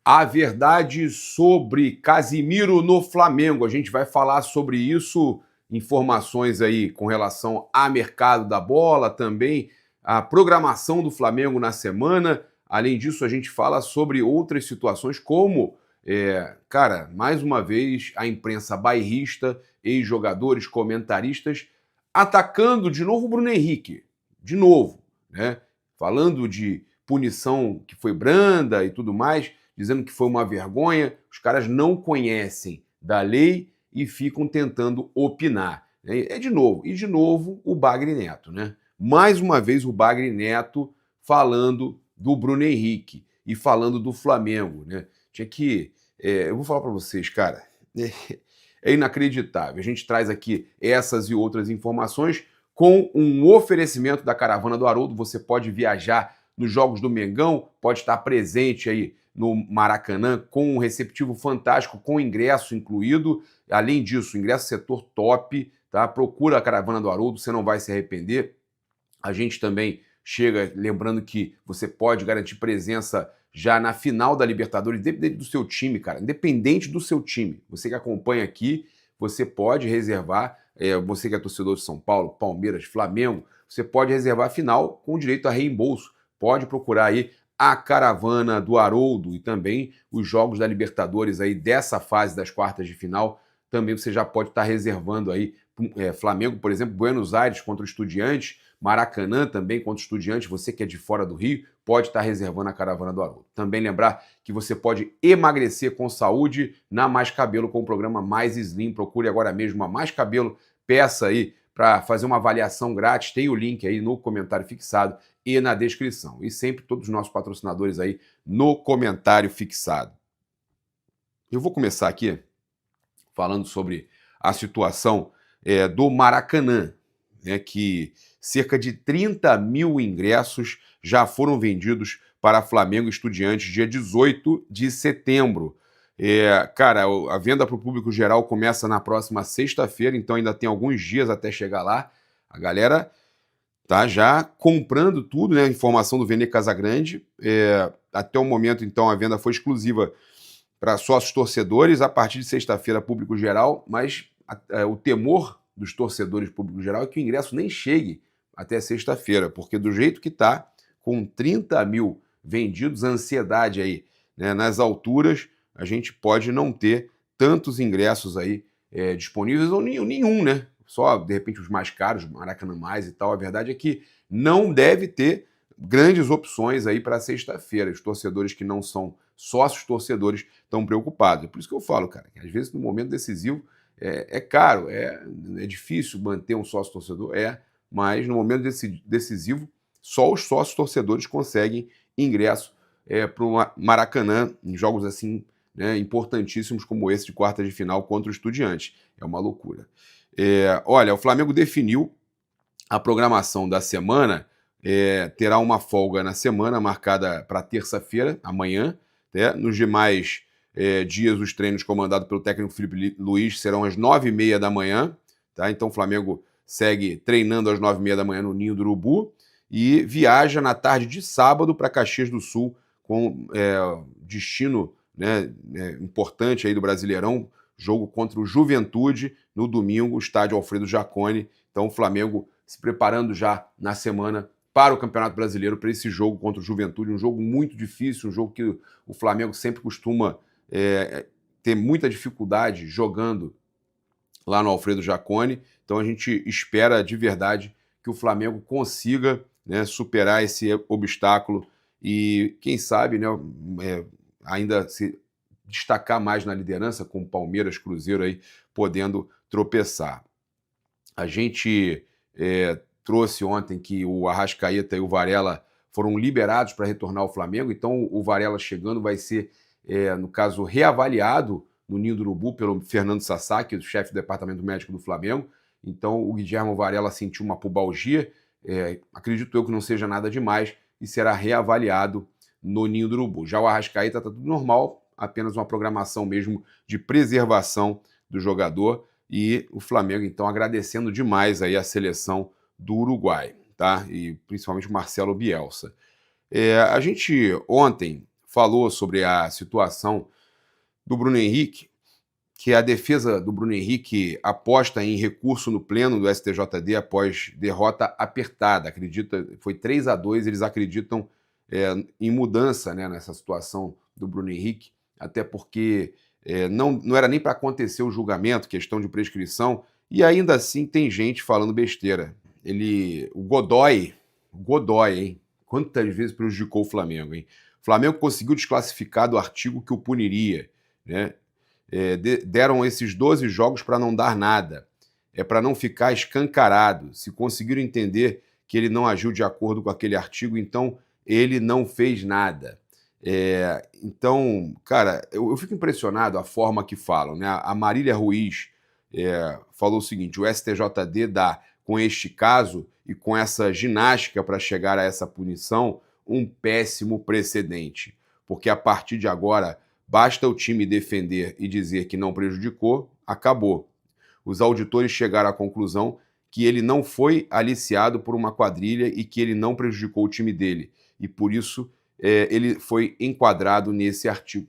A verdade sobre Casimiro no Flamengo. A gente vai falar sobre isso, informações aí com relação ao mercado da bola, também a programação do Flamengo na semana. Além disso, a gente fala sobre outras situações como, mais uma vez, a imprensa bairrista, ex-jogadores, comentaristas, atacando de novo o Bruno Henrique. De novo, né? Falando de punição que foi branda e tudo mais, dizendo que foi uma vergonha. Os caras não conhecem da lei e ficam tentando opinar. De novo o Bagre Neto, né? Mais uma vez o Bagre Neto falando do Bruno Henrique e falando do Flamengo, né? Eu vou falar para vocês, cara, é inacreditável. A gente traz aqui essas e outras informações com um oferecimento da Caravana do Haroldo. Você pode viajar nos Jogos do Mengão, pode estar presente aí no Maracanã com um receptivo fantástico, com ingresso incluído. Além disso, ingresso setor top, tá? Procura a Caravana do Haroldo, você não vai se arrepender. A gente também chega lembrando que você pode garantir presença já na final da Libertadores, independente do seu time, cara, independente do seu time. Você que acompanha aqui, você pode reservar, você que é torcedor de São Paulo, Palmeiras, Flamengo, você pode reservar a final com direito a reembolso. Pode procurar aí a Caravana do Haroldo e também os jogos da Libertadores aí dessa fase das quartas de final. Também você já pode estar reservando aí Flamengo, por exemplo, Buenos Aires contra o Estudiantes, Maracanã também contra o Estudiantes. Você que é de fora do Rio, pode estar reservando a Caravana do Haroldo. Também lembrar que você pode emagrecer com saúde na Mais Cabelo com o programa Mais Slim. Procure agora mesmo a Mais Cabelo, peça aí para fazer uma avaliação grátis. Tem o link aí no comentário fixado e na descrição. E sempre todos os nossos patrocinadores aí no comentário fixado. Eu vou começar aqui falando sobre a situação do Maracanã, né, que cerca de 30 mil ingressos já foram vendidos para Flamengo e Estudiantes dia 18 de setembro. A venda para o público geral começa na próxima sexta-feira, então ainda tem alguns dias até chegar lá. A galera tá já comprando tudo, né? Informação do Vene Casagrande. Até o momento, então, a venda foi exclusiva para sócios torcedores. A partir de sexta-feira, público geral, mas o temor dos torcedores público geral é que o ingresso nem chegue até sexta-feira, porque do jeito que está, com 30 mil vendidos, a ansiedade aí, né, nas alturas, a gente pode não ter tantos ingressos aí disponíveis ou nenhum, né? Só, de repente, os mais caros, Maracanã Mais e tal. A verdade é que não deve ter grandes opções aí para sexta-feira. Os torcedores que não são sócios torcedores estão preocupados. É por isso que eu falo, cara, que às vezes no momento decisivo é caro, é difícil manter um sócio torcedor, mas no momento decisivo só os sócios torcedores conseguem ingresso para o Maracanã em jogos assim, né, importantíssimos como esse de quarta de final contra o Estudiantes. É uma loucura. Olha, o Flamengo definiu a programação da semana, terá uma folga na semana marcada para terça-feira, amanhã, né? Nos demais dias, os treinos comandados pelo técnico Felipe Luiz serão às 9h30 da manhã, tá? Então o Flamengo segue treinando às 9h30 da manhã no Ninho do Urubu e viaja na tarde de sábado para Caxias do Sul, com destino, né, importante aí do Brasileirão, jogo contra o Juventude no domingo, estádio Alfredo Jaconi. Então o Flamengo se preparando já na semana para o Campeonato Brasileiro, para esse jogo contra o Juventude, um jogo muito difícil, um jogo que o Flamengo sempre costuma ter muita dificuldade jogando lá no Alfredo Jaconi. Então a gente espera de verdade que o Flamengo consiga, né, superar esse obstáculo e, quem sabe, né, ainda se destacar mais na liderança, com o Palmeiras, Cruzeiro aí podendo tropeçar. A gente trouxe ontem que o Arrascaeta e o Varela foram liberados para retornar ao Flamengo, então o Varela chegando vai ser, no caso, reavaliado no Ninho do Urubu pelo Fernando Sasaki, o chefe do departamento médico do Flamengo. Então o Guilherme Varela sentiu uma pubalgia, acredito eu que não seja nada demais, e será reavaliado no Ninho do Urubu. Já o Arrascaeta está tudo normal, apenas uma programação mesmo de preservação do jogador, e o Flamengo, então, agradecendo demais aí a seleção do Uruguai, tá? E principalmente o Marcelo Bielsa. A gente ontem falou sobre a situação do Bruno Henrique, que a defesa do Bruno Henrique aposta em recurso no pleno do STJD após derrota apertada. Acredita, foi 3-2, eles acreditam em mudança, né, nessa situação do Bruno Henrique, até porque não era nem para acontecer o julgamento, questão de prescrição, e ainda assim tem gente falando besteira. O Godoy, hein? Quantas vezes prejudicou o Flamengo, hein? O Flamengo conseguiu desclassificar do artigo que o puniria, né? Deram esses 12 jogos para não dar nada, para não ficar escancarado. Se conseguiram entender que ele não agiu de acordo com aquele artigo, então ele não fez nada. Então, cara, eu fico impressionado a forma que falam, né? A Marília Ruiz falou o seguinte: o STJD dá, com este caso e com essa ginástica para chegar a essa punição, um péssimo precedente, porque a partir de agora basta o time defender e dizer que não prejudicou, acabou. Os auditores chegaram à conclusão que ele não foi aliciado por uma quadrilha e que ele não prejudicou o time dele. E por isso ele foi enquadrado nesse artigo.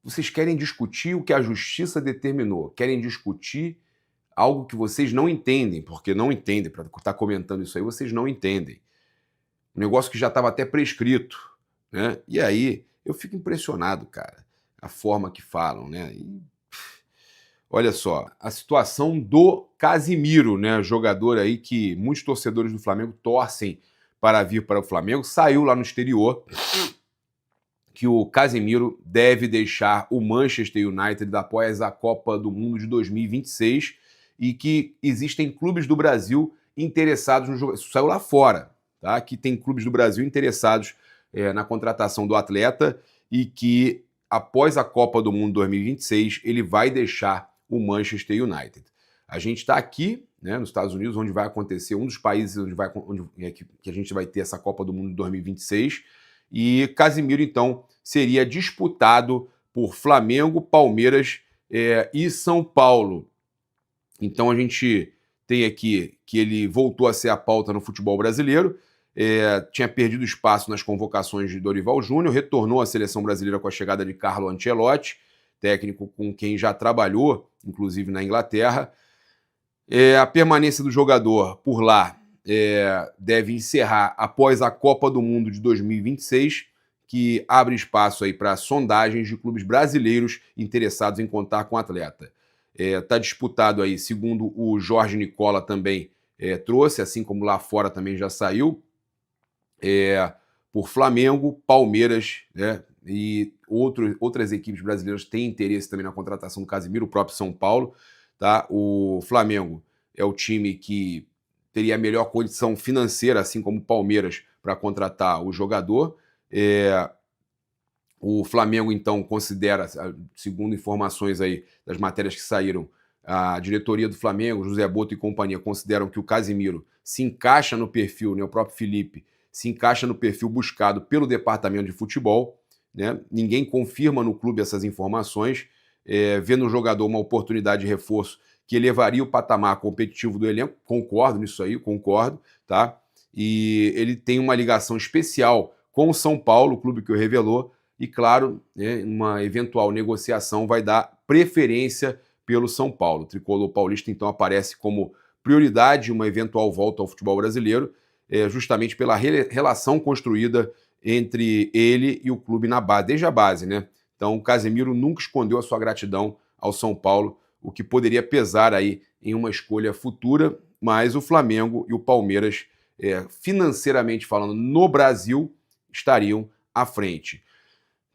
Vocês querem discutir o que a justiça determinou, querem discutir algo que vocês não entendem, porque não entendem, para estar comentando isso aí, vocês não entendem. Um negócio que já estava até prescrito, né? E aí eu fico impressionado, cara, a forma que falam, né? E, olha só, a situação do Casimiro, né? Jogador aí que muitos torcedores do Flamengo torcem para vir para o Flamengo, saiu lá no exterior que o Casemiro deve deixar o Manchester United após a Copa do Mundo de 2026 e que existem clubes do Brasil interessados no jogo. Isso saiu lá fora, tá? Que tem clubes do Brasil interessados na contratação do atleta e que após a Copa do Mundo 2026 ele vai deixar o Manchester United. A gente está aqui, né, nos Estados Unidos, onde vai acontecer, um dos países que a gente vai ter essa Copa do Mundo de 2026, e Casimiro, então, seria disputado por Flamengo, Palmeiras e São Paulo. Então a gente tem aqui que ele voltou a ser a pauta no futebol brasileiro, tinha perdido espaço nas convocações de Dorival Júnior, retornou à seleção brasileira com a chegada de Carlo Ancelotti, técnico com quem já trabalhou, inclusive na Inglaterra. A permanência do jogador por lá deve encerrar após a Copa do Mundo de 2026, que abre espaço aí para sondagens de clubes brasileiros interessados em contar com o atleta. Está disputado aí, segundo o Jorge Nicola também trouxe, assim como lá fora também já saiu, por Flamengo, Palmeiras, né, e outras equipes brasileiras têm interesse também na contratação do Casimiro, o próprio São Paulo. Tá? O Flamengo é o time que teria a melhor condição financeira, assim como o Palmeiras, para contratar o jogador. O Flamengo, então, considera, segundo informações aí das matérias que saíram, a diretoria do Flamengo, José Boto e companhia, consideram que o Casimiro se encaixa no perfil, né, o próprio Felipe, se encaixa no perfil buscado pelo departamento de futebol. Né? Ninguém confirma no clube essas informações, vê no jogador uma oportunidade de reforço que elevaria o patamar competitivo do elenco. Concordo nisso aí, concordo, tá? E ele tem uma ligação especial com o São Paulo, o clube que o revelou, e claro, né, uma eventual negociação vai dar preferência pelo São Paulo. O tricolor paulista então aparece como prioridade uma eventual volta ao futebol brasileiro, justamente pela relação construída entre ele e o clube na base, desde a base, né? Então o Casemiro nunca escondeu a sua gratidão ao São Paulo, o que poderia pesar aí em uma escolha futura, mas o Flamengo e o Palmeiras, financeiramente falando, no Brasil, estariam à frente.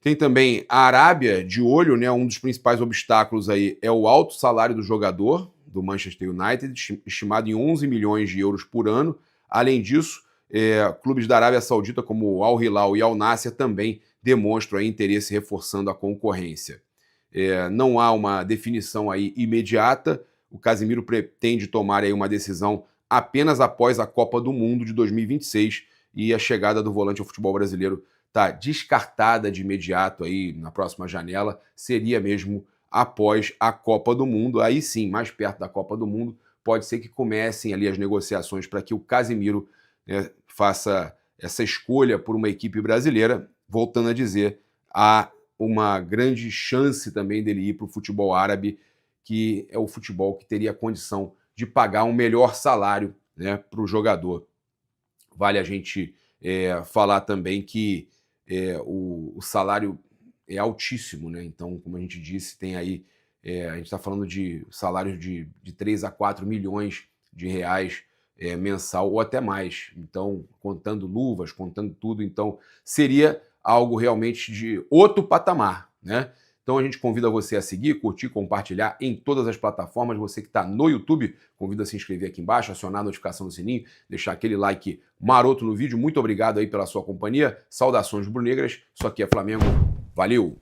Tem também a Arábia de olho, né? Um dos principais obstáculos aí é o alto salário do jogador, do Manchester United, estimado em 11 milhões de euros por ano. Além disso, clubes da Arábia Saudita como o Al Hilal e Al Nassr também demonstram aí interesse reforçando a concorrência. Não há uma definição aí imediata. O Casimiro pretende tomar aí uma decisão apenas após a Copa do Mundo de 2026 e a chegada do volante ao futebol brasileiro está descartada de imediato aí na próxima janela, seria mesmo após a Copa do Mundo. Aí sim, mais perto da Copa do Mundo, pode ser que comecem ali as negociações para que o Casimiro faça essa escolha por uma equipe brasileira, voltando a dizer, há uma grande chance também dele ir para o futebol árabe, que é o futebol que teria condição de pagar um melhor salário, né, para o jogador. Vale a gente falar também que o salário é altíssimo, né? Então, como a gente disse, tem aí, a gente está falando de salários de 3 a 4 milhões de reais mensal ou até mais. Então, contando luvas, contando tudo, então seria algo realmente de outro patamar, né? Então a gente convida você a seguir, curtir, compartilhar em todas as plataformas. Você que está no YouTube, convida a se inscrever aqui embaixo, acionar a notificação do sininho, deixar aquele like maroto no vídeo. Muito obrigado aí pela sua companhia. Saudações rubro-negras. Isso aqui é Flamengo. Valeu!